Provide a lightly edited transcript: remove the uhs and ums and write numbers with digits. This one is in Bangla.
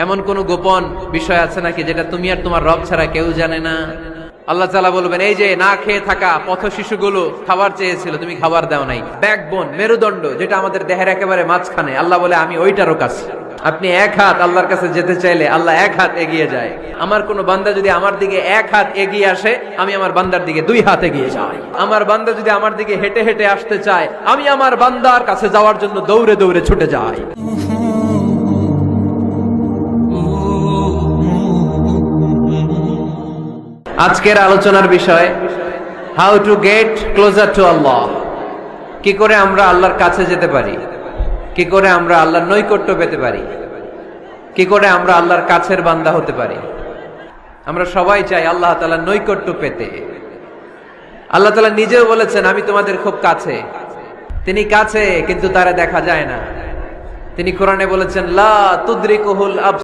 এমন কোন গোপন বিষয় আছে নাকি যেটা তুমি আর তোমার রব ছাড়া কেউ জানে না? আল্লাহ তাআলা বলবেন, এই যে না খেয়ে থাকা পথ শিশুগুলো খাবার চেয়েছিল, তুমি খাবার দাও নাই। ব্যাকবোন, মেরুদণ্ড, যেটা আমাদের দেহের একেবারে মাঝখানে, আল্লাহ বলে আমি ওইটারও কাছে। আপনি এক হাত আল্লাহর কাছে যেতে চাইলে আল্লাহ এক হাত এগিয়ে যায়। আমার কোন বান্দা যদি আমার দিকে এক হাত এগিয়ে আসে, আমি আমার বান্দার দিকে দুই হাত এগিয়ে যাই। আমার বান্দা যদি আমার দিকে হেঁটে হেঁটে আসতে চায়, আমি আমার বান্দার কাছে যাওয়ার জন্য দৌড়ে দৌড়ে ছুটে যাই। আজকের আলোচনার বিষয়, how to get closer to আল্লাহ। কি করে আমরা আল্লাহর কাছে যেতে পারি, কি করে আমরা আল্লাহর নৈকট্য পেতে পারি, কি করে আমরা আল্লাহর কাছের বান্দা হতে পারি। আমরা সবাই চাই আল্লাহ তাআলার নৈকট্য পেতে। আল্লাহ তাআলা নিজেও বলেছেন, আমি তোমাদের খুব কাছে। তিনি কাছে, কিন্তু তারা দেখা যায় না। তিনি কোরআনে বলেছেন, লা তুদরিকুহুল আবসার।